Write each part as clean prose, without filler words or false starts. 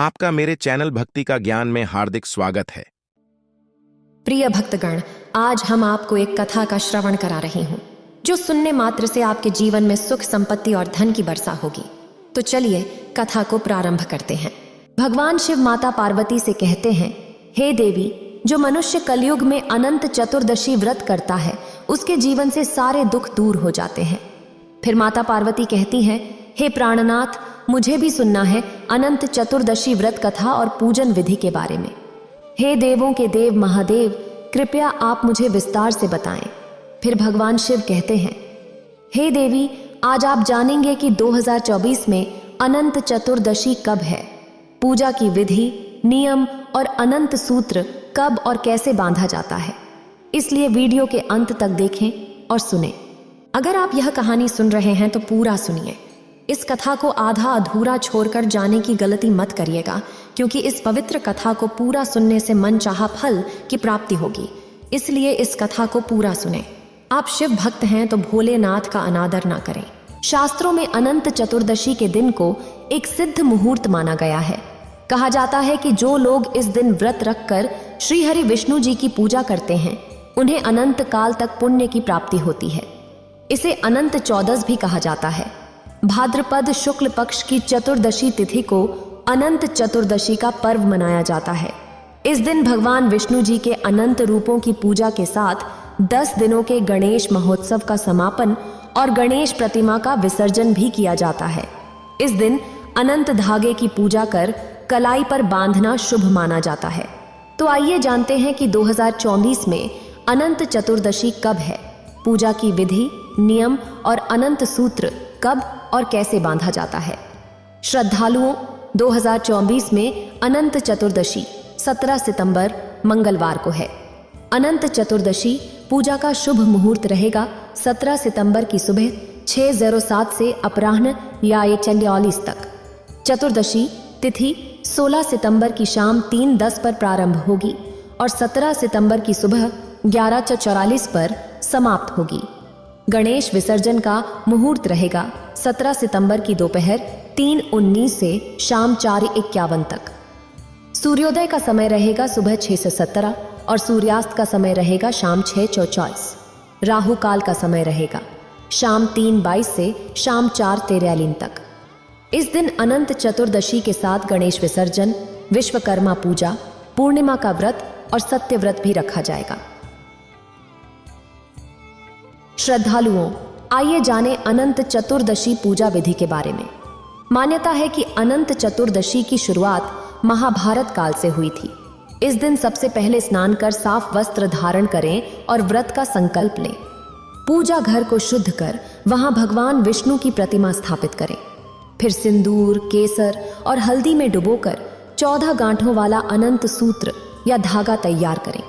आपका मेरे चैनल भक्ति का ज्ञान में हार्दिक स्वागत है। प्रिय भक्तगण, आज हम आपको एक कथा का श्रवण करा रही हूँ जो सुनने मात्र से आपके जीवन में सुख, संपत्ति और धन की वर्षा होगी। तो चलिए कथा को प्रारंभ करते हैं। भगवान शिव माता पार्वती से कहते हैं, हे देवी, जो मनुष्य कलयुग में अनंत चतुर्दशी व्रत करता है उसके जीवन से सारे दुख दूर हो जाते हैं। फिर माता पार्वती कहती हैं, हे प्राणनाथ, मुझे भी सुनना है अनंत चतुर्दशी व्रत कथा और पूजन विधि के बारे में। हे देवों के देव महादेव, कृपया आप मुझे विस्तार से बताएं। फिर भगवान शिव कहते हैं, हे देवी, आज आप जानेंगे कि 2024 में अनंत चतुर्दशी कब है, पूजा की विधि, नियम और अनंत सूत्र कब और कैसे बांधा जाता है। इसलिए वीडियो के अंत तक देखें और सुनें। अगर आप यह कहानी सुन रहे हैं तो पूरा सुनिए। इस कथा को आधा अधूरा छोड़कर जाने की गलती मत करिएगा, क्योंकि इस पवित्र कथा को पूरा सुनने से मनचाहा फल की प्राप्ति होगी। इसलिए इस कथा को पूरा सुने। आप शिव भक्त हैं तो भोलेनाथ का अनादर ना करें। शास्त्रों में अनंत चतुर्दशी के दिन को एक सिद्ध मुहूर्त माना गया है। कहा जाता है कि जो लोग इस दिन व्रत रखकर श्रीहरि विष्णु जी की पूजा करते हैं उन्हें अनंत काल तक पुण्य की प्राप्ति होती है। इसे अनंत चौदस भी कहा जाता है। भाद्रपद शुक्ल पक्ष की चतुर्दशी तिथि को अनंत चतुर्दशी का पर्व मनाया जाता है। इस दिन भगवान विष्णु जी के अनंत रूपों की पूजा के साथ 10 दिनों के गणेश महोत्सव का समापन और गणेश प्रतिमा का विसर्जन भी किया जाता है। इस दिन अनंत धागे की पूजा कर कलाई पर बांधना शुभ माना जाता है। तो आइए जानते हैं कि 2024 में अनंत चतुर्दशी कब है, पूजा की विधि, नियम और अनंत सूत्र कब और कैसे बांधा जाता है। श्रद्धालुओं, 2024 में अनंत चतुर्दशी 17 सितंबर मंगलवार को है। अनंत चतुर्दशी पूजा का शुभ मुहूर्त रहेगा 17 सितंबर की सुबह 6:07 से अपराह्न या 1:40 तक। चतुर्दशी तिथि 16 सितंबर की शाम 3:10 पर प्रारंभ होगी और 17 सितंबर की सुबह 11:44 पर समाप्त होगी। गणेश विसर्जन का मुहूर्त रहेगा 17 सितंबर की दोपहर 3:19 से शाम 4:51 तक। सूर्योदय का समय रहेगा सुबह 6 से 17 और सूर्यास्त का समय रहेगा शाम 6:44। राहु काल का समय रहेगा शाम 3:22 से शाम 4:43 तक। इस दिन अनंत चतुर्दशी के साथ गणेश विसर्जन, विश्वकर्मा पूजा, पूर्णिमा का व्रत और सत्य व्रत भी रखा जाएगा। श्रद्धालुओं, आइए जाने अनंत चतुर्दशी पूजा विधि के बारे में। मान्यता है कि अनंत चतुर्दशी की शुरुआत महाभारत काल से हुई थी। इस दिन सबसे पहले स्नान कर साफ वस्त्र धारण करें और व्रत का संकल्प लें। पूजा घर को शुद्ध कर वहां भगवान विष्णु की प्रतिमा स्थापित करें। फिर सिंदूर, केसर और हल्दी में डुबोकर 14 गांठों वाला अनंत सूत्र या धागा तैयार करें।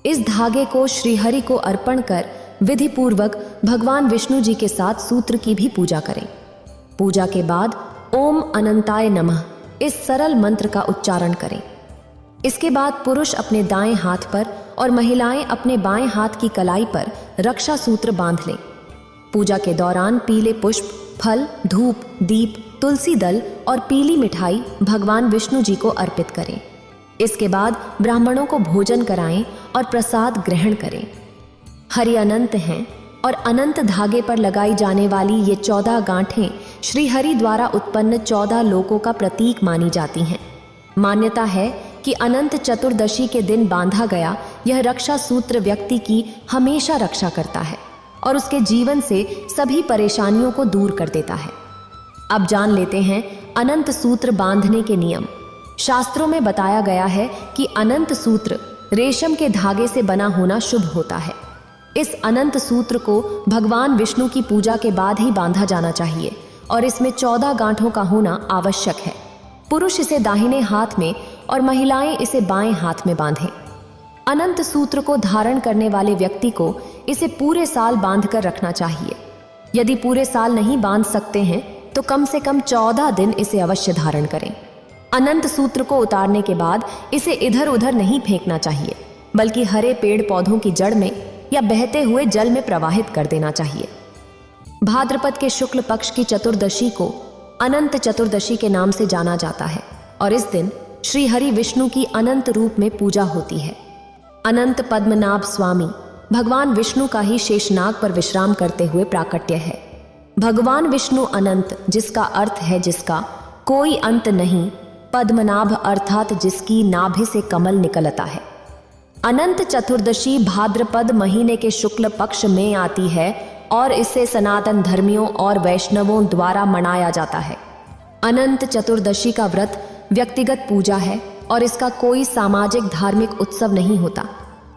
इस धागे को श्रीहरि को अर्पण कर विधि पूर्वक भगवान विष्णु जी के साथ सूत्र की भी पूजा करें। पूजा के बाद ओम अनंताय नमः इस सरल मंत्र का उच्चारण करें। इसके बाद पुरुष अपने दाएं हाथ पर और महिलाएं अपने बाएं हाथ की कलाई पर रक्षा सूत्र बांध लें। पूजा के दौरान पीले पुष्प, फल, धूप, दीप, तुलसी दल और पीली मिठाई भगवान विष्णु जी को अर्पित करें। इसके बाद ब्राह्मणों को भोजन कराएं और प्रसाद ग्रहण करें। हरि अनंत हैं और अनंत धागे पर लगाई जाने वाली ये 14 गांठें श्री हरि द्वारा उत्पन्न 14 लोकों का प्रतीक मानी जाती हैं। मान्यता है कि अनंत चतुर्दशी के दिन बांधा गया यह रक्षा सूत्र व्यक्ति की हमेशा रक्षा करता है और उसके जीवन से सभी परेशानियों को दूर कर देता है। अब जान लेते हैं अनंत सूत्र बांधने के नियम। शास्त्रों में बताया गया है कि अनंत सूत्र रेशम के धागे से बना होना शुभ होता है। इस अनंत सूत्र को भगवान विष्णु की पूजा के बाद ही बांधा जाना चाहिए और इसमें 14 गांठों का होना आवश्यक है। पुरुष इसे दाहिने हाथ में और महिलाएं इसे बाएं हाथ में बांधें। अनंत सूत्र को धारण करने वाले व्यक्ति को इसे पूरे साल बांध कर रखना चाहिए। यदि पूरे साल नहीं बांध सकते हैं तो कम से कम 14 दिन इसे अवश्य धारण करें। अनंत सूत्र को उतारने के बाद इसे इधर उधर नहीं फेंकना चाहिए, बल्कि हरे पेड़ पौधों की जड़ में या बहते हुए जल में प्रवाहित कर देना चाहिए। भाद्रपद के शुक्ल पक्ष की चतुर्दशी को अनंत चतुर्दशी के नाम से जाना जाता है और इस दिन श्री हरि विष्णु की अनंत रूप में पूजा होती है। अनंत पद्मनाभ स्वामी भगवान विष्णु का ही शेषनाग पर विश्राम करते हुए प्राकट्य है। भगवान विष्णु अनंत, जिसका अर्थ है जिसका कोई अंत नहीं, पद्मनाभ अर्थात जिसकी नाभि से कमल निकलता है। अनंत चतुर्दशी भाद्रपद महीने के शुक्ल पक्ष में आती है और इसे सनातन धर्मियों और वैष्णवों द्वारा मनाया जाता है। अनंत चतुर्दशी का व्रत व्यक्तिगत पूजा है और इसका कोई सामाजिक धार्मिक उत्सव नहीं होता,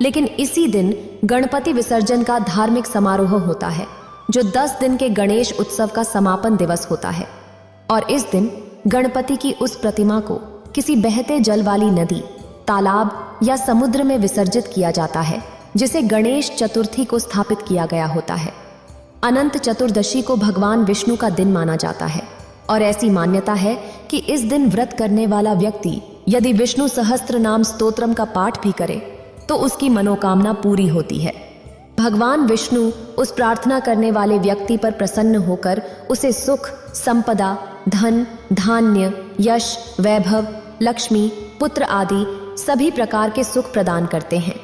लेकिन इसी दिन गणपति विसर्जन का धार्मिक समारोह होता है, जो 10 दिन के गणेश उत्सव का समापन दिवस होता है। और इस दिन गणपति की उस प्रतिमा को किसी बहते जल वाली नदी, तालाब या समुद्र में विसर्जित किया जाता है, जिसे गणेश चतुर्थी को स्थापित किया गया होता है। अनंत चतुर्दशी को भगवान विष्णु का दिन माना जाता है और ऐसी मान्यता है कि इस दिन व्रत करने वाला व्यक्ति यदि विष्णु सहस्त्र नाम स्तोत्रम का पाठ भी करे तो उसकी मनोकामना पूरी होती है। भगवान विष्णु उस प्रार्थना करने वाले व्यक्ति पर प्रसन्न होकर उसे सुख, संपदा, धन, धान्य, यश, वैभव, लक्ष्मी, पुत्र आदि सभी प्रकार के सुख प्रदान करते हैं।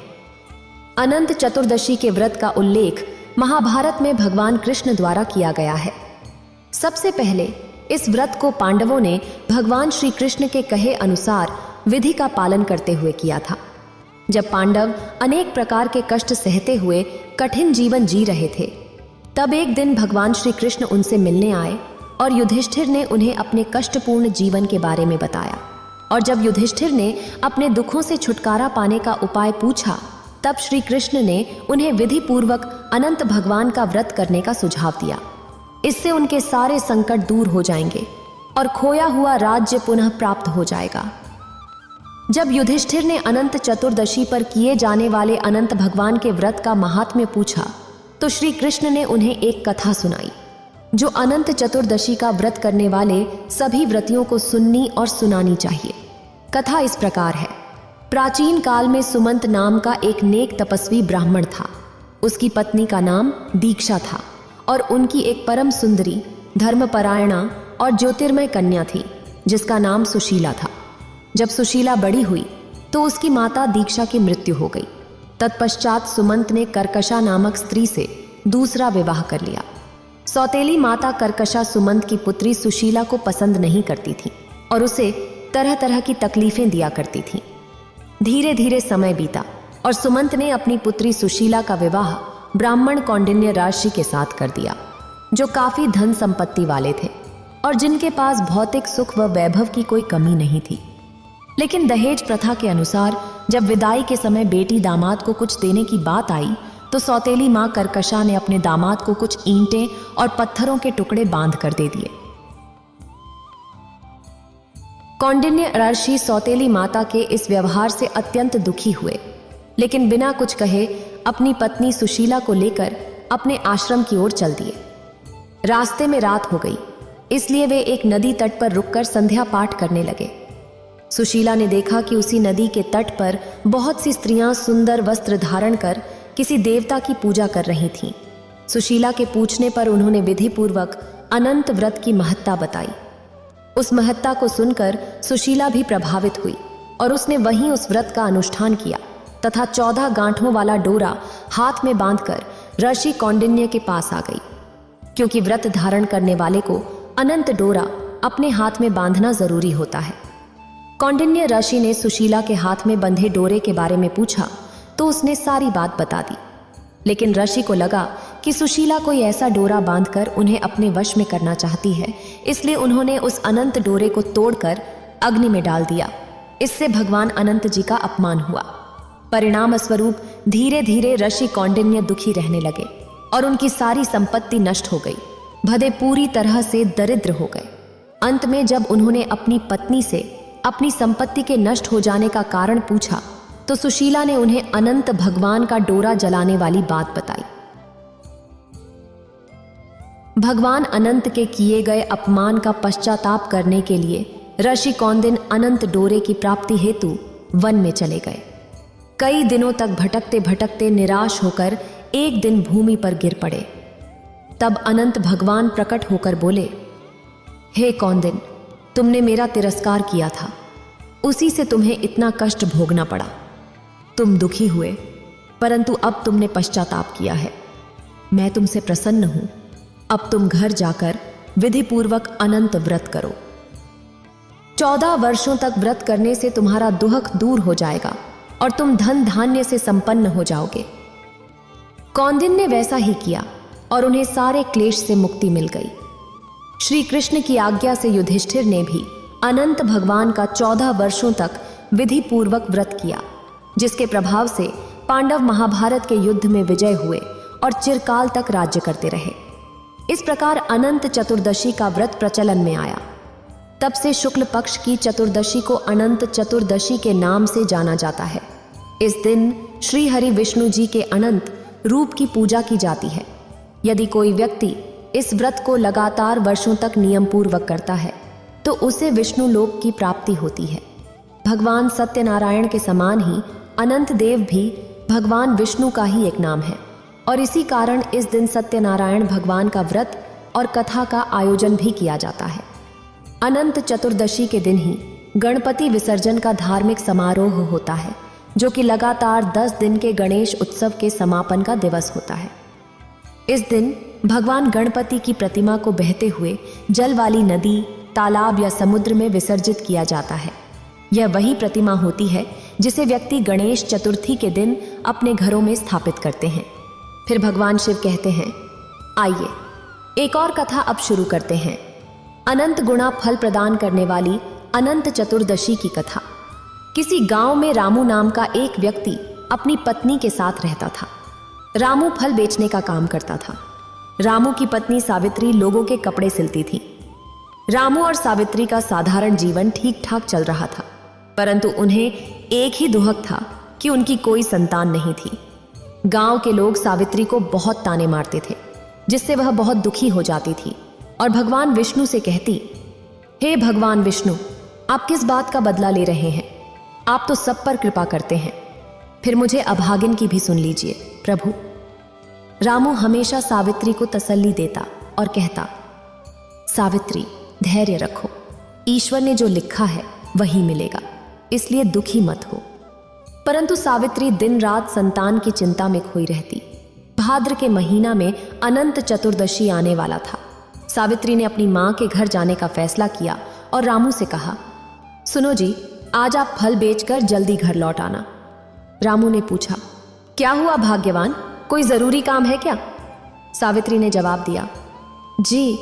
अनंत चतुर्दशी के व्रत का उल्लेख महाभारत में भगवान कृष्ण द्वारा किया गया है। सबसे पहले इस व्रत को पांडवों ने भगवान श्री कृष्ण के कहे अनुसार विधि का पालन करते हुए किया था। जब पांडव अनेक प्रकार के कष्ट सहते हुए कठिन जीवन जी रहे थे, तब एक दिन भगवान श्री कृष्ण उनसे मिलने आए और युधिष्ठिर ने उन्हें अपने कष्टपूर्ण जीवन के बारे में बताया। और जब युधिष्ठिर ने अपने दुखों से छुटकारा पाने का उपाय पूछा, तब श्री कृष्ण ने उन्हें विधि पूर्वक अनंत भगवान का व्रत करने का सुझाव दिया। इससे उनके सारे संकट दूर हो जाएंगे और खोया हुआ राज्य पुनः प्राप्त हो जाएगा। जब युधिष्ठिर ने अनंत चतुर्दशी पर किए जाने वाले अनंत भगवान के व्रत का महात्म्य पूछा, तो श्री कृष्ण ने उन्हें एक कथा सुनाई, जो अनंत चतुर्दशी का व्रत करने वाले सभी व्रतियों को सुननी और सुनानी चाहिए। कथा इस प्रकार है। प्राचीन काल में सुमंत नाम का एक नेक तपस्वी ब्राह्मण था। उसकी पत्नी का नाम दीक्षा था और उनकी एक परम सुंदरी, धर्मपरायणा और ज्योतिर्मय कन्या थी, जिसका नाम सुशीला था। जब सुशीला बड़ी हुई तो उसकी माता दीक्षा की मृत्यु हो गई। तत्पश्चात सुमंत ने कर्कशा नामक स्त्री से दूसरा विवाह कर लिया। सौतेली माता कर्कशा सुमंत की पुत्री सुशीला को पसंद नहीं करती थी और उसे तरह तरह की तकलीफें दिया करती थी। धीरे धीरे समय बीता और सुमंत ने अपनी पुत्री सुशीला का विवाह ब्राह्मण कौंडिन्य ऋषि के साथ कर दिया, जो काफी धन संपत्ति वाले थे और जिनके पास भौतिक सुख व वैभव की कोई कमी नहीं थी। लेकिन दहेज प्रथा के अनुसार जब विदाई के समय बेटी दामाद को कुछ देने की बात आई, तो सौतेली मां कर्कशा ने अपने दामाद को कुछ ईंटें और पत्थरों के टुकड़े बांध कर दे दिए। कौंडिन्य ऋषि सौतेली माता के इस व्यवहार से अत्यंत दुखी हुए, लेकिन बिना कुछ कहे अपनी पत्नी सुशीला को लेकर अपने आश्रम की ओर चल दिए। रास्ते में रात हो गई, इसलिए वे एक नदी तट पर रुककर संध्या पाठ करने लगे। सुशीला ने देखा कि उसी नदी के तट पर बहुत सी स्त्रियां सुंदर वस्त्र धारण कर किसी देवता की पूजा कर रही थीं। सुशीला के पूछने पर उन्होंने विधि पूर्वक अनंत व्रत की महत्ता बताई। उस महत्ता को सुनकर सुशीला भी प्रभावित हुई और उसने वहीं उस व्रत का अनुष्ठान किया तथा 14 गांठों वाला डोरा हाथ में बांधकर ऋषि कौंडिन्य के पास आ गई। क्योंकि व्रत धारण करने वाले को अनंत डोरा अपने हाथ में बांधना जरूरी होता है। कौंडिन्य ऋषि ने सुशीला के हाथ में बंधे डोरे के बारे में पूछा तो उसने सारी बात बता दी। लेकिन ऋषि को लगा कि सुशीला कोई ऐसा डोरा बांधकर उन्हें अपने वश में करना चाहती है, इसलिए उन्होंने उस अनंत डोरे को तोड़कर अग्नि में डाल दिया। इससे भगवान अनंत जी का अपमान हुआ। परिणाम स्वरूप धीरे धीरे ऋषि कौंडिन्य दुखी रहने लगे और उनकी सारी संपत्ति नष्ट हो गई। भदे पूरी तरह से दरिद्र हो गए। अंत में जब उन्होंने अपनी पत्नी से अपनी संपत्ति के नष्ट हो जाने का कारण पूछा, तो सुशीला ने उन्हें अनंत भगवान का डोरा जलाने वाली बात बताई। भगवान अनंत के किए गए अपमान का पश्चाताप करने के लिए ऋषि कौंडिन्य अनंत डोरे की प्राप्ति हेतु वन में चले गए। कई दिनों तक भटकते भटकते निराश होकर एक दिन भूमि पर गिर पड़े। तब अनंत भगवान प्रकट होकर बोले, हे कौंडिन्य, तुमने मेरा तिरस्कार किया था उसी से तुम्हें इतना कष्ट भोगना पड़ा। तुम दुखी हुए, परंतु अब तुमने पश्चाताप किया है। मैं तुमसे प्रसन्न हूं। अब तुम घर जाकर विधिपूर्वक अनंत व्रत करो। 14 वर्षों तक व्रत करने से तुम्हारा दुख दूर हो जाएगा और तुम धन धान्य से संपन्न हो जाओगे। कौंडिन्य ने वैसा ही किया और उन्हें सारे क्लेश से मुक्ति मिल गई। श्री कृष्ण की आज्ञा से युधिष्ठिर ने भी अनंत भगवान का 14 वर्षों तक विधि पूर्वक व्रत किया, जिसके प्रभाव से पांडव महाभारत के युद्ध में विजय हुए और चिरकाल तक राज्य करते रहे। इस प्रकार अनंत चतुर्दशी का व्रत प्रचलन में आया। तब से शुक्ल पक्ष की चतुर्दशी को अनंत चतुर्दशी के नाम से जाना जाता है। इस दिन श्री हरि विष्णु जी के अनंत रूप की पूजा की जाती है। यदि कोई व्यक्ति इस व्रत को लगातार वर्षों तक नियम पूर्वक करता है तो उसे विष्णु लोक की प्राप्ति होती है। भगवान सत्यनारायण के समान ही अनंत देव भी भगवान विष्णु का ही एक नाम है और इसी कारण इस दिन सत्यनारायण भगवान का व्रत और कथा का आयोजन भी किया जाता है। अनंत चतुर्दशी के दिन ही गणपति विसर्जन का धार्मिक समारोह होता है, जो कि लगातार 10 दिन के गणेश उत्सव के समापन का दिवस होता है। इस दिन भगवान गणपति की प्रतिमा को बहते हुए जल वाली नदी, तालाब या समुद्र में विसर्जित किया जाता है। यह वही प्रतिमा होती है जिसे व्यक्ति गणेश चतुर्थी के दिन अपने घरों में स्थापित करते हैं। फिर भगवान शिव कहते हैं, आइए एक और कथा अब शुरू करते हैं। अनंत गुणा फल प्रदान करने वाली अनंत चतुर्दशी की कथा। किसी गांव में रामू नाम का एक व्यक्ति अपनी पत्नी के साथ रहता था। रामू फल बेचने का काम करता था। रामू की पत्नी सावित्री लोगों के कपड़े सिलती थी। रामू और सावित्री का साधारण जीवन ठीक ठाक चल रहा था, परंतु उन्हें एक ही दुहक था कि उनकी कोई संतान नहीं थी। गांव के लोग सावित्री को बहुत ताने मारते थे, जिससे वह बहुत दुखी हो जाती थी और भगवान विष्णु से कहती, हे भगवान विष्णु, आप किस बात का बदला ले रहे हैं? आप तो सब पर कृपा करते हैं, फिर मुझे अभागिन की भी सुन लीजिए प्रभु। रामू हमेशा सावित्री को तसल्ली देता और कहता, सावित्री धैर्य रखो, ईश्वर ने जो लिखा है वही मिलेगा, इसलिए दुखी मत हो। परंतु सावित्री दिन रात संतान की चिंता में खोई रहती। भाद्र के महीना में अनंत चतुर्दशी आने वाला था। सावित्री ने अपनी मां के घर जाने का फैसला किया और रामू से कहा, सुनो जी, आज आप फल बेचकर जल्दी घर लौट आना। रामू ने पूछा, क्या हुआ भाग्यवान, कोई जरूरी काम है क्या? सावित्री ने जवाब दिया, जी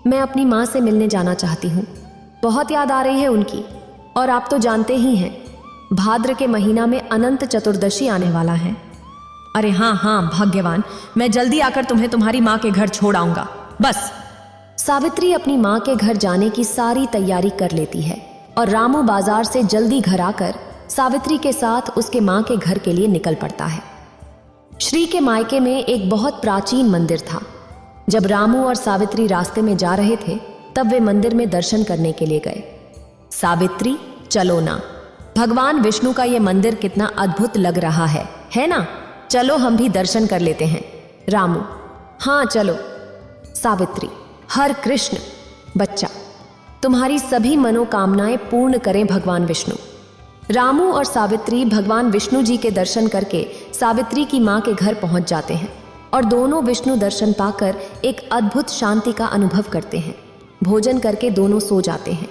मैं अपनी मां से मिलने जाना चाहती हूँ, बहुत याद आ रही है उनकी, और आप तो जानते ही हैं भाद्र के महीना में अनंत चतुर्दशी आने वाला है। अरे हाँ हाँ भाग्यवान, मैं जल्दी आकर तुम्हें तुम्हारी माँ के घर छोड़ आऊंगा, बस। सावित्री अपनी माँ के घर जाने की सारी तैयारी कर लेती है और रामू बाजार से जल्दी घर आकर सावित्री के साथ उसके माँ के घर के लिए निकल पड़ता है। श्री के मायके में एक बहुत प्राचीन मंदिर था। जब रामू और सावित्री रास्ते में जा रहे थे तब वे मंदिर में दर्शन करने के लिए गए। सावित्री चलो ना, भगवान विष्णु का ये मंदिर कितना अद्भुत लग रहा है ना? चलो हम भी दर्शन कर लेते हैं। रामू, हाँ चलो। सावित्री, हर कृष्ण। बच्चा, तुम्हारी सभी मनोकामनाएं पूर्ण करें भगवान विष्णु। रामू और सावित्री भगवान विष्णु जी के दर्शन करके सावित्री की मां के घर पहुंच जाते हैं और दोनों विष्णु दर्शन पाकर एक अद्भुत शांति का अनुभव करते हैं। भोजन करके दोनों सो जाते हैं।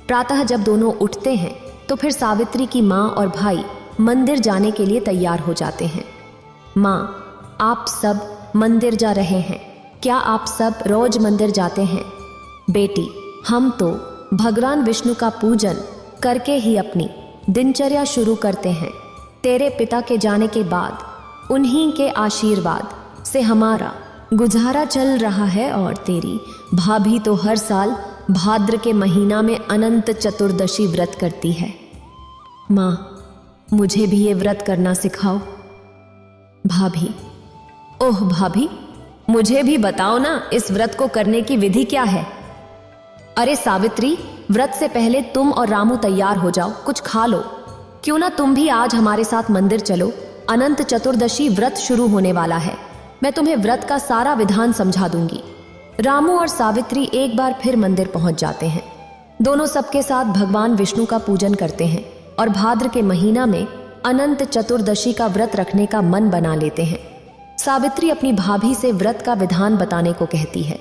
प्रातः जब दोनों उठते हैं तो फिर सावित्री की मां और भाई मंदिर जाने के लिए तैयार हो जाते हैं। मां, आप सब मंदिर जा रहे हैं, क्या आप सब रोज मंदिर जाते हैं? बेटी, हम तो भगवान विष्णु का पूजन करके ही अपनी दिनचर्या शुरू करते हैं। तेरे पिता के जाने के बाद उन्हीं के आशीर्वाद से हमारा गुजारा चल रहा है और तेरी भाभी तो हर साल भाद्र के महीना में अनंत चतुर्दशी व्रत करती है। माँ, मुझे भी ये व्रत करना सिखाओ। भाभी, ओह भाभी, मुझे भी बताओ ना, इस व्रत को करने की विधि क्या है? अरे सावित्री, व्रत से पहले तुम और रामू तैयार हो जाओ, कुछ खा लो। क्यों ना तुम भी आज हमारे साथ मंदिर चलो, अनंत चतुर्दशी व्रत शुरू होने वाला है। मैं तुम्हें व्रत का सारा विधान समझा दूंगी। रामू और सावित्री एक बार फिर मंदिर पहुंच जाते हैं। दोनों सबके साथ भगवान विष्णु का पूजन करते हैं और भाद्र के महीना में अनंत चतुर्दशी का व्रत रखने का मन बना लेते हैं। सावित्री अपनी भाभी से व्रत का विधान बताने को कहती है।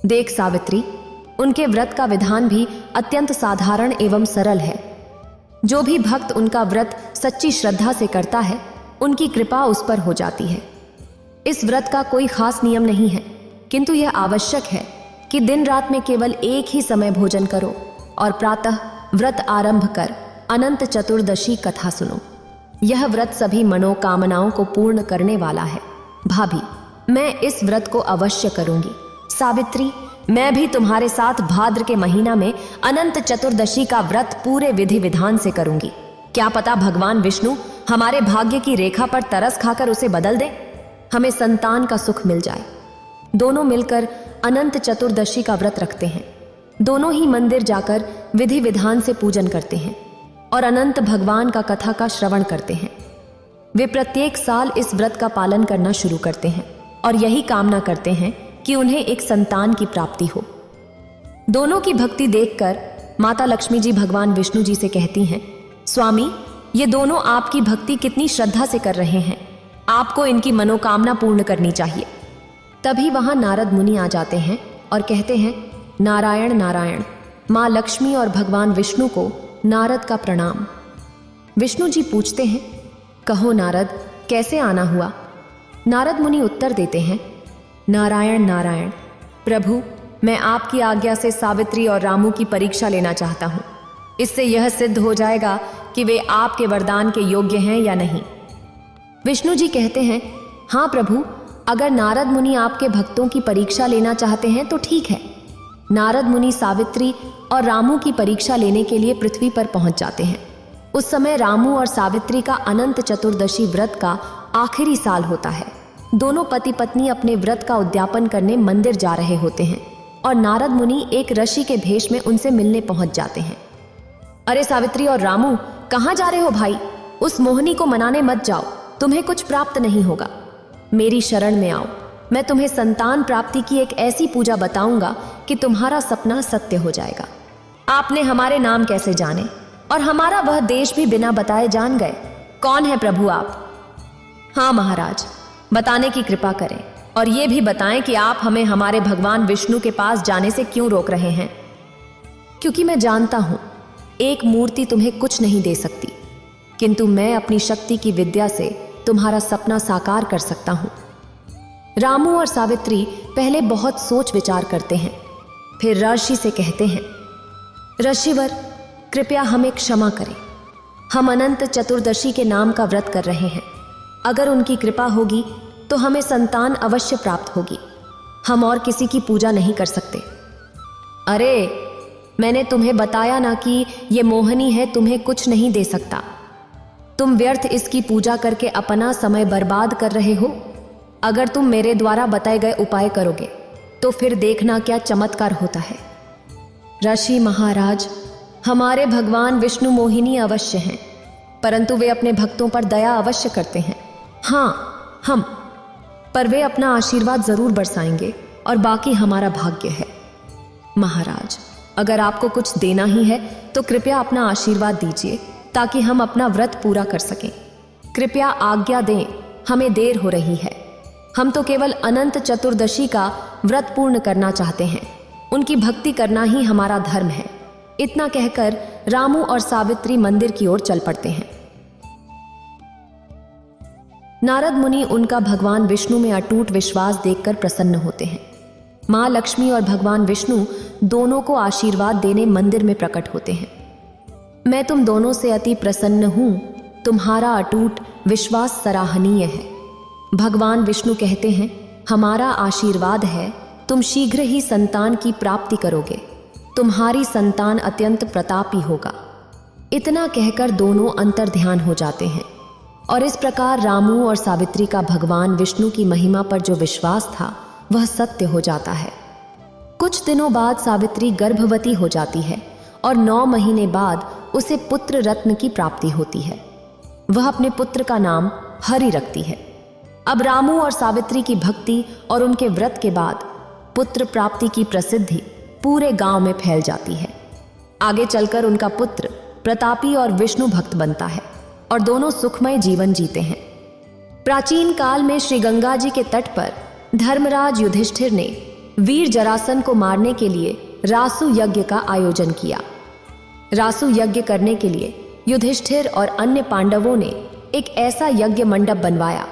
देख सावित्री, उनके व्रत का विधान भी अत्यंत साधारण एवं सरल है। जो भी भक्त उनका व्रत सच्ची श्रद्धा से करता है, उनकी कृपा उस पर हो जाती है। इस व्रत का कोई खास नियम नहीं है, किंतु यह आवश्यक है कि दिन रात में केवल एक ही समय भोजन करो और प्रातः व्रत आरंभ कर अनंत चतुर्दशी कथा सुनो। यह व्रत सभी मनोकामनाओं को पूर्ण करने वाला है। भाभी, मैं इस व्रत को अवश्य करूंगी। सावित्री, मैं भी तुम्हारे साथ भाद्र के महीना में अनंत चतुर्दशी का व्रत पूरे विधि विधान से करूंगी। क्या पता भगवान विष्णु हमारे भाग्य की रेखा पर तरस खाकर उसे बदल दे, हमें संतान का सुख मिल जाए। दोनों मिलकर अनंत चतुर्दशी का व्रत रखते हैं। दोनों ही मंदिर जाकर विधि विधान से पूजन करते हैं और अनंत भगवान का कथा का श्रवण करते हैं। वे प्रत्येक साल इस व्रत का पालन करना शुरू करते हैं और यही कामना करते हैं कि उन्हें एक संतान की प्राप्ति हो। दोनों की भक्ति देखकर माता लक्ष्मी जी भगवान विष्णु जी से कहती हैं, स्वामी, ये दोनों आपकी भक्ति कितनी श्रद्धा से कर रहे हैं, आपको इनकी मनोकामना पूर्ण करनी चाहिए। तभी वहां नारद मुनि आ जाते हैं और कहते हैं, नारायण नारायण, माँ लक्ष्मी और भगवान विष्णु को नारद का प्रणाम। विष्णु जी पूछते हैं, कहो नारद, कैसे आना हुआ? नारद मुनि उत्तर देते हैं, नारायण नारायण, प्रभु, मैं आपकी आज्ञा से सावित्री और रामू की परीक्षा लेना चाहता हूँ। इससे यह सिद्ध हो जाएगा कि वे आपके वरदान के योग्य हैं या नहीं। विष्णु जी कहते हैं, हाँ प्रभु, अगर नारद मुनि आपके भक्तों की परीक्षा लेना चाहते हैं तो ठीक है। नारद मुनि सावित्री और रामू की परीक्षा लेने के लिए पृथ्वी पर पहुंच जाते हैं। उस समय रामू और सावित्री का अनंत चतुर्दशी व्रत का आखिरी साल होता है। दोनों पति पत्नी अपने व्रत का उद्यापन करने मंदिर जा रहे होते हैं और नारद मुनि एक ऋषि के भेष में उनसे मिलने पहुंच जाते हैं। अरे सावित्री और रामू, कहाँ जा रहे हो भाई? उस मोहिनी को मनाने मत जाओ, तुम्हें कुछ प्राप्त नहीं होगा। मेरी शरण में आओ, मैं तुम्हें संतान प्राप्ति की एक ऐसी पूजा बताऊंगा कि तुम्हारा सपना सत्य हो जाएगा। आपने हमारे नाम कैसे जाने और हमारा वह देश भी बिना बताए जान गए? कौन है प्रभु आप? हाँ महाराज, बताने की कृपा करें और ये भी बताएं कि आप हमें हमारे भगवान विष्णु के पास जाने से क्यों रोक रहे हैं। क्योंकि मैं जानता हूं एक मूर्ति तुम्हें कुछ नहीं दे सकती, किंतु मैं अपनी शक्ति की विद्या से तुम्हारा सपना साकार कर सकता हूं। रामू और सावित्री पहले बहुत सोच विचार करते हैं, फिर ऋषि से कहते हैं, ऋषिवर, कृपया हमें क्षमा करें। हम अनंत चतुर्दशी के नाम का व्रत कर रहे हैं। अगर उनकी कृपा होगी तो हमें संतान अवश्य प्राप्त होगी। हम और किसी की पूजा नहीं कर सकते। अरे, मैंने तुम्हें बताया ना कि ये मोहिनी है, तुम्हें कुछ नहीं दे सकता। तुम व्यर्थ इसकी पूजा करके अपना समय बर्बाद कर रहे हो। अगर तुम मेरे द्वारा बताए गए उपाय करोगे तो फिर देखना क्या चमत्कार होता है। ऋषि महाराज, हमारे भगवान विष्णु मोहिनी अवश्य हैं, परंतु वे अपने भक्तों पर दया अवश्य करते हैं। हाँ, हम, पर वे अपना आशीर्वाद जरूर बरसाएंगे और बाकी हमारा भाग्य है। महाराज, अगर आपको कुछ देना ही है तो कृपया अपना आशीर्वाद दीजिए ताकि हम अपना व्रत पूरा कर सकें। कृपया आज्ञा दें, हमें देर हो रही है। हम तो केवल अनंत चतुर्दशी का व्रत पूर्ण करना चाहते हैं। उनकी भक्ति करना ही हमारा धर्म है। इतना कहकर रामू और सावित्री मंदिर की ओर चल पड़ते हैं। नारद मुनि उनका भगवान विष्णु में अटूट विश्वास देखकर प्रसन्न होते हैं। माँ लक्ष्मी और भगवान विष्णु दोनों को आशीर्वाद देने मंदिर में प्रकट होते हैं। मैं तुम दोनों से अति प्रसन्न हूं, तुम्हारा अटूट विश्वास सराहनीय है। भगवान विष्णु कहते हैं, हमारा आशीर्वाद है तुम शीघ्र ही संतान की प्राप्ति करोगे। तुम्हारी संतान अत्यंत प्रतापी होगा। इतना कहकर दोनों अंतर्ध्यान हो जाते हैं और इस प्रकार रामू और सावित्री का भगवान विष्णु की महिमा पर जो विश्वास था वह सत्य हो जाता है। कुछ दिनों बाद सावित्री गर्भवती हो जाती है और 9 महीने बाद उसे पुत्र रत्न की प्राप्ति होती है। वह अपने पुत्र का नाम हरि रखती है। अब रामू और सावित्री की भक्ति और उनके व्रत के बाद पुत्र प्राप्ति की प्रसिद्धि पूरे गांव में फैल जाती है। आगे चलकर उनका पुत्र प्रतापी और विष्णु भक्त बनता है और दोनों सुखमय जीवन जीते हैं। प्राचीन काल में श्री गंगा जी के तट पर धर्मराज युधिष्ठिर ने वीर जरासन को मारने के लिए रासु यज्ञ का आयोजन किया। रासु यज्ञ करने के लिए युधिष्ठिर और अन्य पांडवों ने एक ऐसा यज्ञ मंडप बनवाया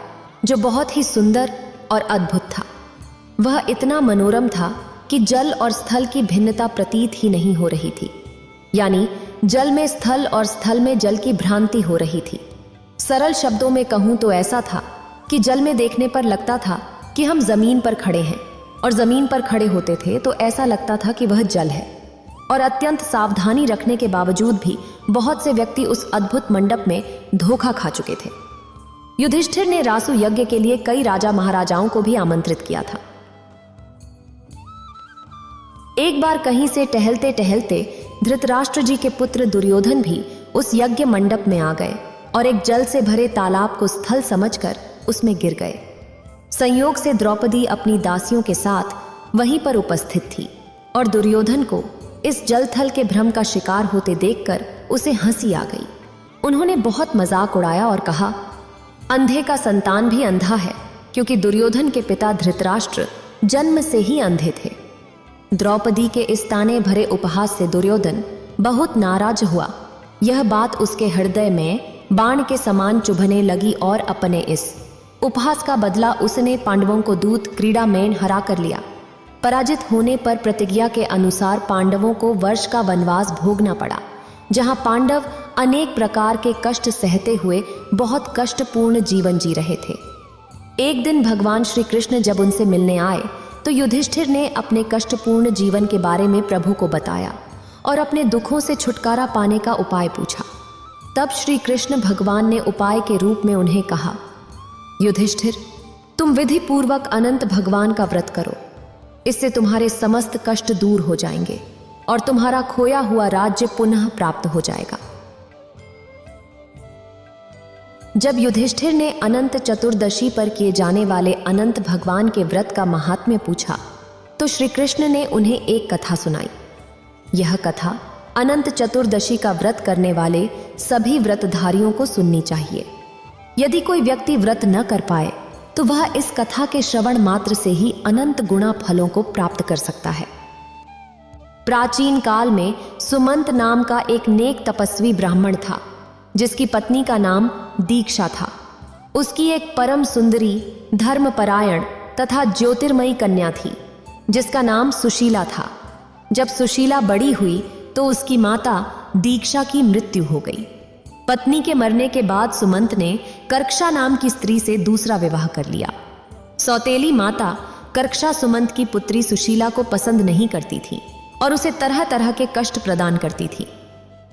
जो बहुत ही सुंदर और अद्भुत था। वह इतना मनोरम था कि जल और स्थल की भिन्नता प्रतीत ही नहीं हो रही थी, यानी जल में स्थल और स्थल में जल की भ्रांति हो रही थी। सरल शब्दों में कहूं तो ऐसा था कि जल में देखने पर लगता था कि हम जमीन पर खड़े हैं, और जमीन पर खड़े होते थे तो ऐसा लगता था कि वह जल है। और अत्यंत सावधानी रखने के बावजूद भी बहुत से व्यक्ति उस अद्भुत मंडप में धोखा खा चुके थे। युधिष्ठिर ने रासु यज्ञ के लिए कई राजा महाराजाओं को भी आमंत्रित किया था। एक बार कहीं से टहलते टहलते धृतराष्ट्र जी के पुत्र दुर्योधन भी उस यज्ञ मंडप में आ गए और एक जल से भरे तालाब को स्थल समझकर उसमें गिर गए। संयोग से द्रौपदी अपनी दासियों के साथ वहीं पर उपस्थित थी और दुर्योधन को इस जलथल के भ्रम का शिकार होते देखकर उसे हंसी आ गई। उन्होंने बहुत मजाक उड़ाया और कहा, अंधे का संतान भी अंधा है, क्योंकि दुर्योधन के पिता धृतराष्ट्र जन्म से ही अंधे थे। द्रौपदी के इस ताने भरे उपहास से दुर्योधन बहुत नाराज हुआ। यह बात उसके हृदय में बाण के समान चुभने लगी और अपने इस उपहास का बदला उसने पांडवों को दूत क्रीड़ा में हरा कर लिया। पराजित होने पर प्रतिज्ञा के अनुसार पांडवों को वर्ष का वनवास भोगना पड़ा, जहां पांडव अनेक प्रकार के कष्ट सहते हुए बहुत कष्टपूर्ण जीवन जी रहे थे। एक दिन भगवान श्री कृष्ण जब उनसे मिलने आए तो युधिष्ठिर ने अपने कष्टपूर्ण जीवन के बारे में प्रभु को बताया और अपने दुखों से छुटकारा पाने का उपाय पूछा। तब श्री कृष्ण भगवान ने उपाय के रूप में उन्हें कहा, युधिष्ठिर, तुम विधि पूर्वक अनंत भगवान का व्रत करो। इससे तुम्हारे समस्त कष्ट दूर हो जाएंगे और तुम्हारा खोया हुआ राज्य पुनः प्राप्त हो जाएगा। जब युधिष्ठिर ने अनंत चतुर्दशी पर किए जाने वाले अनंत भगवान के व्रत का महात्म्य पूछा तो श्री कृष्ण ने उन्हें एक कथा सुनाई। यह कथा अनंत चतुर्दशी का व्रत करने वाले सभी व्रतधारियों को सुननी चाहिए। यदि कोई व्यक्ति व्रत न कर पाए तो वह इस कथा के श्रवण मात्र से ही अनंत गुणा फलों को प्राप्त कर सकता है। प्राचीन काल में सुमंत नाम का एक नेक तपस्वी ब्राह्मण था, जिसकी पत्नी का नाम दीक्षा था। उसकी एक परम सुंदरी, धर्मपरायण तथा ज्योतिर्मयी कन्या थी, जिसका नाम सुशीला था। जब सुशीला बड़ी हुई तो उसकी माता दीक्षा की मृत्यु हो गई। पत्नी के मरने के बाद सुमंत ने कर्क्षा नाम की स्त्री से दूसरा विवाह कर लिया। सौतेली माता कर्क्षा सुमंत की पुत्री सुशीला को पसंद नहीं करती थी और उसे तरह तरह के कष्ट प्रदान करती थी।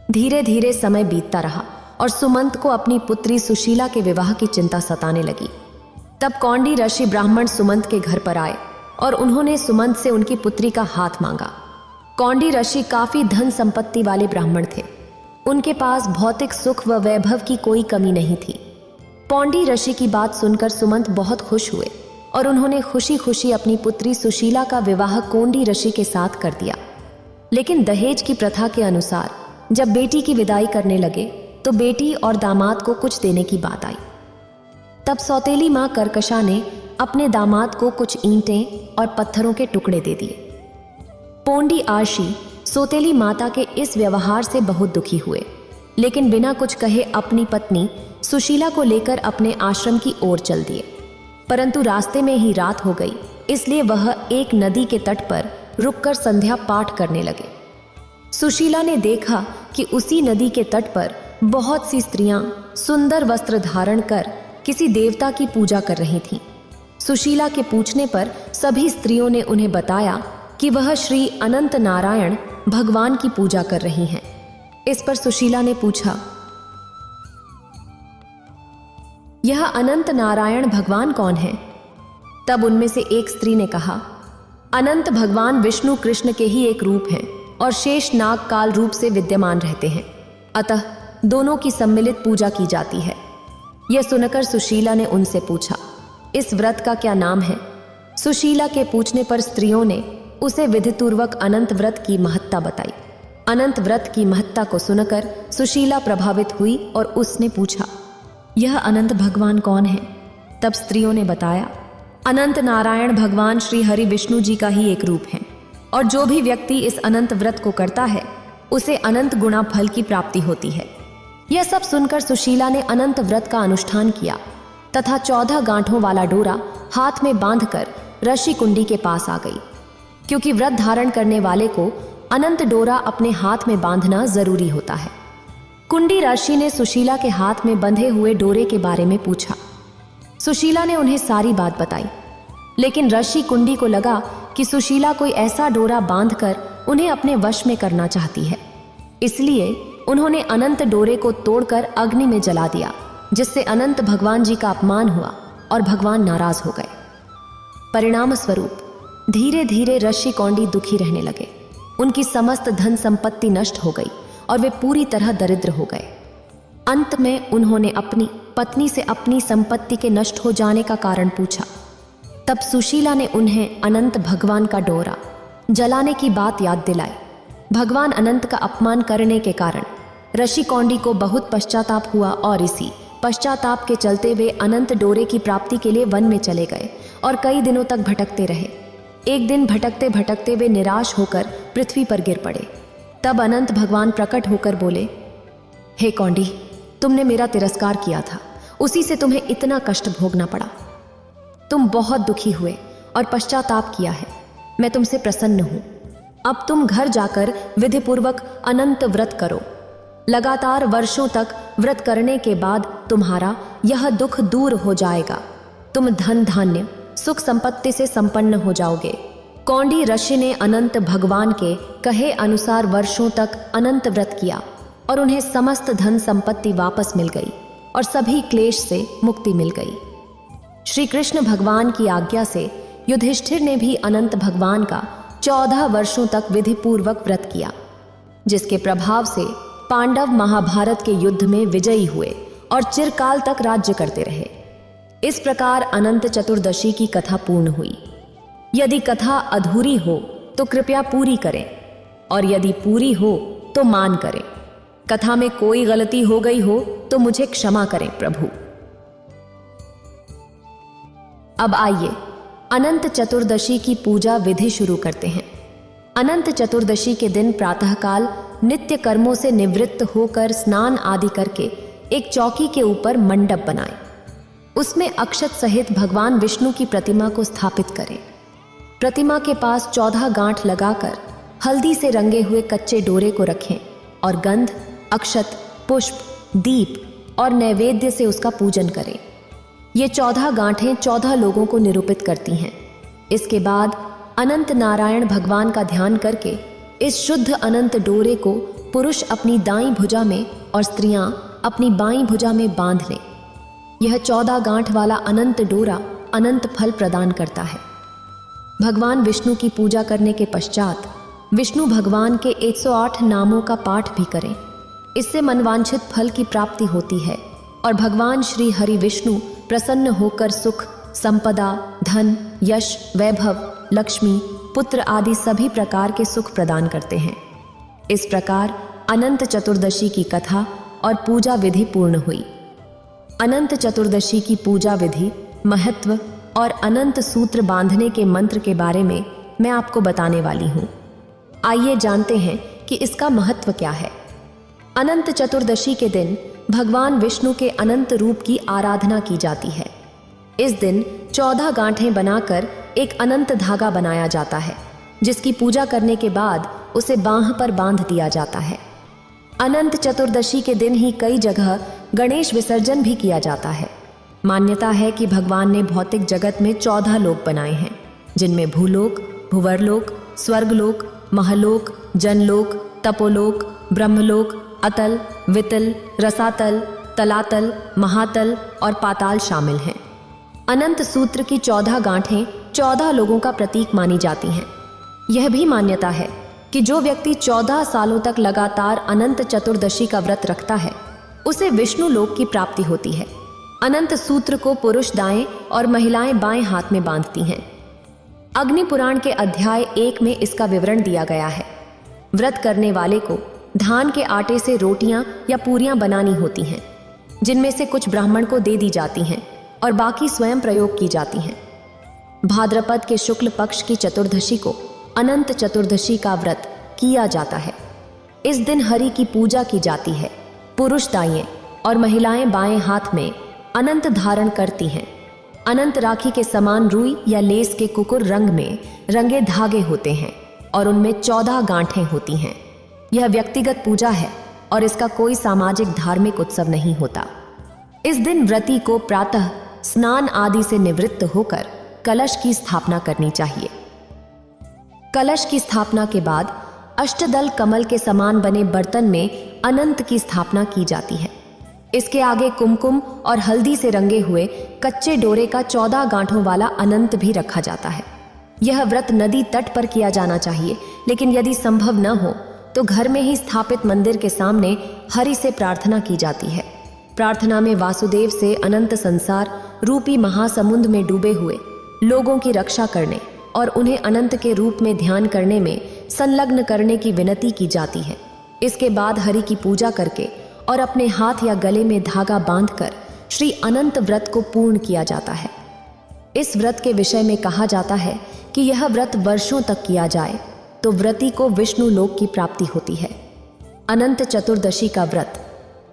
धीरे धीरे समय बीतता रहा और सुमंत को अपनी पुत्री सुशीला के विवाह की चिंता सताने लगी। तब कौंडी ऋषि ब्राह्मण सुमंत के घर पर आए और उन्होंने सुमंत से उनकी पुत्री का हाथ मांगा। कौंडी ऋषि काफी धन संपत्ति वाले ब्राह्मण थे। उनके पास भौतिक सुख व वैभव की कोई कमी नहीं थी। कौंडी ऋषि की बात सुनकर सुमंत बहुत खुश हुए और उन्होंने खुशी खुशी अपनी पुत्री सुशीला का विवाह कौंडी ऋषि के साथ कर दिया। लेकिन दहेज की प्रथा के अनुसार जब बेटी की विदाई करने लगे तो बेटी और दामाद को कुछ देने की बात आई। तब सौतेली मां कर्कशा ने अपने दामाद को कुछ ईंटें और पत्थरों के टुकड़े दे दिए। पोंडी आशी सौतेली माता के इस व्यवहार से बहुत दुखी हुए, लेकिन बिना कुछ कहे अपनी पत्नी सुशीला को लेकर अपने आश्रम की ओर चल दिए। परंतु रास्ते में ही रात हो गई, इसलिए वह एक नदी के तट पर रुककर संध्या पाठ करने लगे। सुशीला ने देखा कि उसी नदी के तट पर बहुत सी स्त्रियां सुंदर वस्त्र धारण कर किसी देवता की पूजा कर रही थीं। सुशीला के पूछने पर सभी स्त्रियों ने उन्हें बताया कि वह श्री अनंत नारायण भगवान की पूजा कर रही हैं। इस पर सुशीला ने पूछा, यह अनंत नारायण भगवान कौन है? तब उनमें से एक स्त्री ने कहा, अनंत भगवान विष्णु कृष्ण के ही एक रूप हैं और शेष नाग काल रूप से विद्यमान रहते हैं, अतः दोनों की सम्मिलित पूजा की जाती है। यह सुनकर सुशीला ने उनसे पूछा, इस व्रत का क्या नाम है? सुशीला के पूछने पर स्त्रियों ने उसे विधिपूर्वक अनंत व्रत की महत्ता बताई। अनंत व्रत की महत्ता को सुनकर सुशीला प्रभावित हुई और उसने पूछा, यह अनंत भगवान कौन है? तब स्त्रियों ने बताया, अनंत नारायण भगवान श्री हरि विष्णु जी का ही एक रूप है, और जो भी व्यक्ति इस अनंत व्रत को करता है उसे अनंत गुणा फल की प्राप्ति होती है। यह सब सुनकर सुशीला ने अनंत व्रत का अनुष्ठान किया तथा 14 गांठों वाला डोरा हाथ में बांधकर ऋषि कुंडी के पास आ गई, क्योंकि व्रत धारण करने वाले को अनंत डोरा अपने हाथ में बांधना जरूरी होता है। कुंडी ऋषि ने सुशीला के हाथ में बंधे हुए डोरे के बारे में पूछा। सुशीला ने उन्हें सारी बात बताई, लेकिन ऋषि कुंडी को लगा कि सुशीला कोई ऐसा डोरा बांधकर उन्हें अपने वश में करना चाहती है, इसलिए उन्होंने अनंत डोरे को तोड़कर अग्नि में जला दिया, जिससे अनंत भगवान जी का अपमान हुआ और भगवान नाराज हो गए। परिणाम स्वरूप धीरे धीरे ऋषि कौंडी दुखी रहने लगे। उनकी समस्त धन संपत्ति नष्ट हो गई और वे पूरी तरह दरिद्र हो गए। अंत में उन्होंने अपनी पत्नी से अपनी संपत्ति के नष्ट हो जाने का कारण पूछा। तब सुशीला ने उन्हें अनंत भगवान का डोरा जलाने की बात याद दिलाई। भगवान अनंत का अपमान करने के कारण ऋषि कौंडी को बहुत पश्चाताप हुआ और इसी पश्चाताप के चलते वे अनंत डोरे की प्राप्ति के लिए वन में चले गए और कई दिनों तक भटकते रहे। एक दिन भटकते भटकते वे निराश होकर पृथ्वी पर गिर पड़े। तब अनंत भगवान प्रकट होकर बोले, हे कौंडी, तुमने मेरा तिरस्कार किया था, उसी से तुम्हें इतना कष्ट भोगना पड़ा। तुम बहुत दुखी हुए और पश्चाताप किया है। मैं तुमसे प्रसन्न हूं। अब तुम घर जाकर विधिपूर्वक अनंत व्रत करो। लगातार वर्षों तक व्रत करने के बाद तुम्हारा यह दुख दूर हो जाएगा। तुम धन धान्य सुख संपत्ति से संपन्न हो जाओगे। कौंडी ऋषि ने अनंत भगवान के कहे अनुसार वर्षों तक अनंत व्रत किया और उन्हें समस्त धन संपत्ति वापस मिल गई और सभी क्लेश से मुक्ति मिल गई। श्री कृष्ण भगवान की आज्ञा से युधिष्ठिर ने भी अनंत भगवान का 14 वर्षों तक विधिपूर्वक व्रत किया, जिसके प्रभाव से पांडव महाभारत के युद्ध में विजयी हुए और चिरकाल तक राज्य करते रहे। इस प्रकार अनंत चतुर्दशी की कथा पूर्ण हुई। यदि कथा अधूरी हो तो कृपया पूरी करें, और यदि पूरी हो तो मान करें। कथा में कोई गलती हो गई हो तो मुझे क्षमा करें प्रभु। अब आइए अनंत चतुर्दशी की पूजा विधि शुरू करते हैं। अनंत चतुर्दशी के दिन प्रातःकाल नित्य कर्मों से निवृत्त होकर स्नान आदि करके एक चौकी के ऊपर मंडप बनाएं। उसमें अक्षत सहित भगवान विष्णु की प्रतिमा को स्थापित करें। प्रतिमा के पास 14 गांठ लगाकर हल्दी से रंगे हुए कच्चे डोरे को रखें और गंध, अक्षत, पुष्प, दीप और नैवेद्य से उसका पूजन करें। ये 14 गांठें 14 लोगों को निरूपित करती हैं। इसके बाद अनंत नारायण भगवान का ध्यान करके इस शुद्ध अनंत डोरे को पुरुष अपनी दाईं भुजा में और स्त्रियां अपनी बाईं भुजा में बांध लें। यह 14 गांठ वाला अनंत डोरा अनंत फल प्रदान करता है। भगवान विष्णु की पूजा करने के पश्चात विष्णु भगवान के 108 नामों का पाठ भी करें। इससे मनवांछित फल की प्राप्ति होती है और भगवान श्री हरि विष्णु प्रसन्न होकर सुख, संपदा, धन, यश, वैभव, लक्ष्मी, पुत्र आदि सभी प्रकार के सुख प्रदान करते हैं। इस प्रकार अनंत चतुर्दशी की कथा और पूजा विधि पूर्ण हुई। अनंत चतुर्दशी की पूजा विधि, महत्व और अनंत सूत्र बांधने के मंत्र के बारे में मैं आपको बताने वाली हूँ। आइए जानते हैं कि इसका महत्व क्या है। अनंत चतुर्दशी के दिन भगवान विष्णु के अनंत रूप की आराधना की जाती है। इस दिन 14 गांठें बनाकर एक अनंत धागा बनाया जाता है, जिसकी पूजा करने के बाद उसे बांह पर बांध दिया जाता है। अनंत चतुर्दशी के दिन ही कई जगह गणेश विसर्जन भी किया जाता है। मान्यता है कि भगवान ने भौतिक जगत में 14 लोक बनाए हैं, जिनमें भूलोक, भुवरलोक, स्वर्गलोक, महलोक, जनलोक, तपोलोक, ब्रह्मलोक, अतल, वितल, रसातल, तलातल, महातल और पाताल शामिल हैं। अनंत सूत्र की 14 गांठें 14 लोगों का प्रतीक मानी जाती हैं। यह भी मान्यता है कि जो व्यक्ति 14 सालों तक लगातार अनंत चतुर्दशी का व्रत रखता है, उसे विष्णु लोक की प्राप्ति होती है। अनंत सूत्र को पुरुष दाएं और महिलाएं बाएं हाथ में बांधती हैं। अग्नि पुराण के अध्याय 1 में इसका विवरण दिया गया है। व्रत करने वाले को धान के आटे से रोटियां या पूरियां बनानी होती हैं, जिनमें से कुछ ब्राह्मण को दे दी जाती हैं और बाकी स्वयं प्रयोग की जाती हैं। भाद्रपद के शुक्ल पक्ष की चतुर्दशी को अनंत चतुर्दशी का व्रत किया जाता है। इस दिन हरि की पूजा की जाती है। पुरुष दाएं और महिलाएं बाएं हाथ में अनंत धारण करती हैं। अनंत राखी के समान रुई या लेस के कुकुर रंग में रंगे धागे होते हैं और उनमें 14 गांठें होती हैं। यह व्यक्तिगत पूजा है और इसका कोई सामाजिक धार्मिक उत्सव नहीं होता। इस दिन व्रती को प्रातः स्नान आदि से निवृत्त होकर कलश की स्थापना करनी चाहिए। कलश की स्थापना के बाद अष्टदल कमल के समान बने बर्तन में अनंत की स्थापना की जाती है। इसके आगे कुमकुम और हल्दी से रंगे हुए कच्चे डोरे का 14 गांठों वाला अनंत भी रखा जाता है। यह व्रत नदी तट पर किया जाना चाहिए, लेकिन यदि संभव न हो तो घर में ही स्थापित मंदिर के सामने हरि से प्रार्थना की जाती है। प्रार्थना में वासुदेव से अनंत संसार रूपी महासमुद्र में डूबे हुए लोगों की रक्षा करने और उन्हें अनंत के रूप में ध्यान करने में संलग्न करने की विनती की जाती है। इसके बाद हरि की पूजा करके और अपने हाथ या गले में धागा बांधकर श्री अनंत व्रत को पूर्ण किया जाता है। इस व्रत के विषय में कहा जाता है कि यह व्रत वर्षों तक किया जाए तो व्रती को विष्णु लोक की प्राप्ति होती है। अनंत चतुर्दशी का व्रत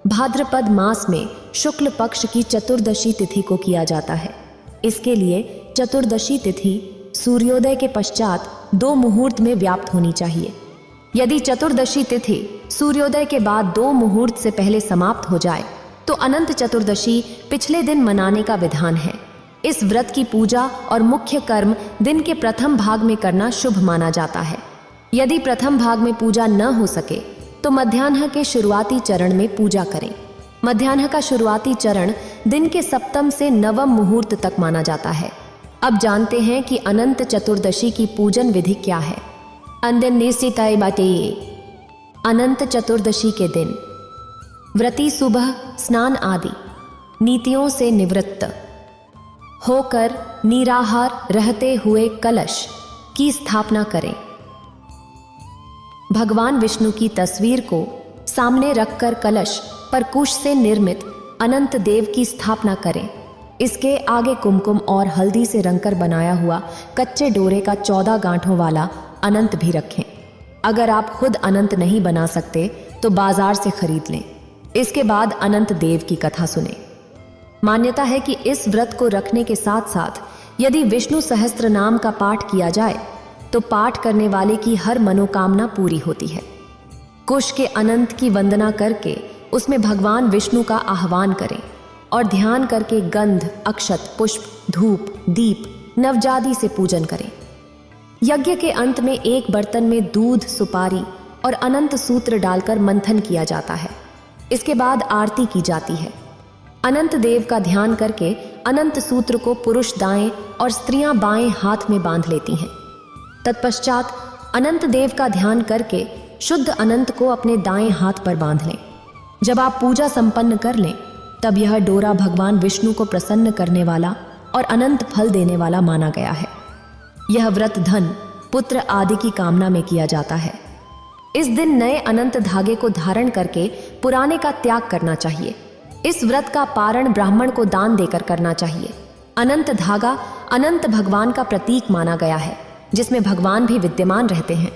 भाद्रपद मास में शुक्ल पक्ष की चतुर्दशी तिथि को किया जाता है। इसके लिए चतुर्दशी तिथि सूर्योदय के पश्चात 2 मुहूर्त में व्याप्त होनी चाहिए। यदि चतुर्दशी तिथि सूर्योदय के बाद 2 मुहूर्त से पहले समाप्त हो जाए तो अनंत चतुर्दशी पिछले दिन मनाने का विधान है। इस व्रत की पूजा और मुख्य कर्म दिन के प्रथम भाग में करना शुभ माना जाता है। यदि प्रथम भाग में पूजा न हो सके तो मध्याह्न के शुरुआती चरण में पूजा करें। मध्याह्न का शुरुआती चरण दिन के सप्तम से नवम मुहूर्त तक माना जाता है। अब जानते हैं कि अनंत चतुर्दशी की पूजन विधि क्या है। अंदन निश्चिताय बाटे। अनंत चतुर्दशी के दिन व्रती सुबह स्नान आदि नीतियों से निवृत्त होकर निराहार रहते हुए कलश की स्थापना करें। भगवान विष्णु की तस्वीर को सामने रखकर कलश पर कुश से निर्मित अनंत देव की स्थापना करें। इसके आगे कुमकुम और हल्दी से रंगकर बनाया हुआ कच्चे डोरे का 14 गांठों वाला अनंत भी रखें। अगर आप खुद अनंत नहीं बना सकते तो बाजार से खरीद लें। इसके बाद अनंत देव की कथा सुने। मान्यता है कि इस व्रत को रखने के साथ साथ यदि विष्णु सहस्त्र नाम का पाठ किया जाए तो पाठ करने वाले की हर मनोकामना पूरी होती है। कुश के अनंत की वंदना करके उसमें भगवान विष्णु का आह्वान करें और ध्यान करके गंध, अक्षत, पुष्प, धूप, दीप, नवजादि से पूजन करें। यज्ञ के अंत में एक बर्तन में दूध, सुपारी और अनंत सूत्र डालकर मंथन किया जाता है। इसके बाद आरती की जाती है। अनंत देव का ध्यान करके अनंत सूत्र को पुरुष दाएं और स्त्रियां बाएं हाथ में बांध लेती हैं। तत्पश्चात अनंत देव का ध्यान करके शुद्ध अनंत को अपने दाएं हाथ पर बांध लें। जब आप पूजा संपन्न कर लें तब यह डोरा भगवान विष्णु को प्रसन्न करने वाला और अनंत फल देने वाला माना गया है। यह व्रत धन, पुत्र आदि की कामना में किया जाता है। इस दिन नए अनंत धागे को धारण करके पुराने का त्याग करना चाहिए। इस व्रत का पारण ब्राह्मण को दान देकर करना चाहिए। अनंत धागा अनंत भगवान का प्रतीक माना गया है, जिसमें भगवान भी विद्यमान रहते हैं।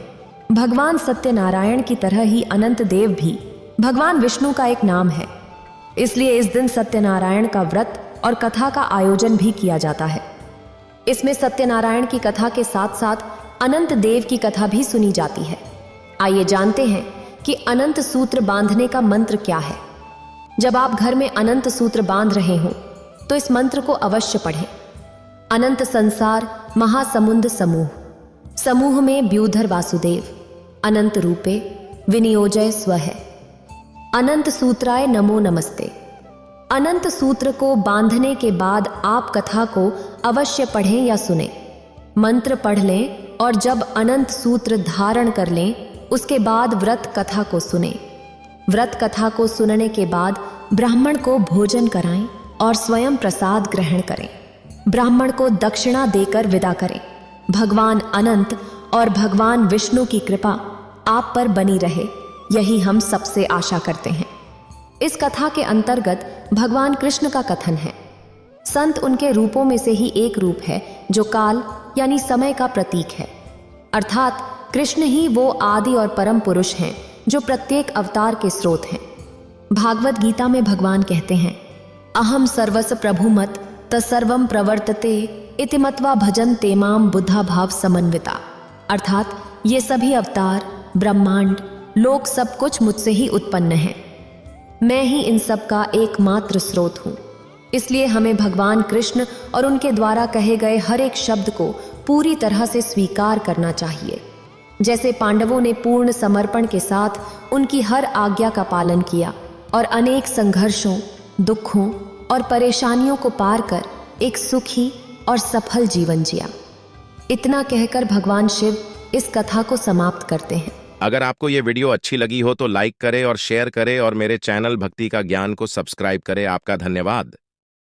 भगवान सत्यनारायण की तरह ही अनंत देव भी भगवान विष्णु का एक नाम है। इसलिए इस दिन सत्यनारायण का व्रत और कथा का आयोजन भी किया जाता है। इसमें सत्यनारायण की कथा के साथ साथ अनंत देव की कथा भी सुनी जाती है। आइए जानते हैं कि अनंत सूत्र बांधने का मंत्र क्या है। जब आप घर में अनंत सूत्र बांध रहे हो तो इस मंत्र को अवश्य पढ़ें। अनंत संसार महासमुद्र समूह, समूह में ब्यूधर वासुदेव, अनंत रूपे विनियोजय स्वः, अनंत सूत्राय नमो नमस्ते। अनंत सूत्र को बांधने के बाद आप कथा को अवश्य पढ़ें या सुने। मंत्र पढ़ लें और जब अनंत सूत्र धारण कर लें उसके बाद व्रत कथा को सुने। व्रत कथा को सुनने के बाद ब्राह्मण को भोजन कराएं और स्वयं प्रसाद ग्रहण करें। ब्राह्मण को दक्षिणा देकर विदा करें। भगवान अनंत और भगवान विष्णु की कृपा आप पर बनी रहे, यही हम सबसे आशा करते हैं। इस कथा के अंतर्गत भगवान कृष्ण का कथन है। संत उनके रूपों में से ही एक रूप है जो काल यानी समय का प्रतीक है, अर्थात कृष्ण ही वो आदि और परम पुरुष हैं जो प्रत्येक अवतार के स्रोत हैं। भागवत गीता में भगवान कहते हैं, अहम सर्वस प्रभुमत तत्सर्वम प्रवर्तते इति मत्वा भजन तेमाम बुद्धा भाव समन्विता, अर्थात ये सभी अवतार, ब्रह्मांड, लोक सब कुछ मुझसे ही उत्पन्न है। मैं ही इन सब का एकमात्र स्रोत हूँ। इसलिए हमें भगवान कृष्ण और उनके द्वारा कहे गए हर एक शब्द को पूरी तरह से स्वीकार करना चाहिए। जैसे पांडवों ने पूर्ण समर्पण के साथ उनकी हर आज्ञा का पालन किया और अनेक संघर्षों, दुखों और परेशानियों को पार कर एक सुखी और सफल जीवन जिया। इतना कहकर भगवान शिव इस कथा को समाप्त करते हैं। अगर आपको ये वीडियो अच्छी लगी हो तो लाइक करें और शेयर करें और मेरे चैनल भक्ति का ज्ञान को सब्सक्राइब करें। आपका धन्यवाद।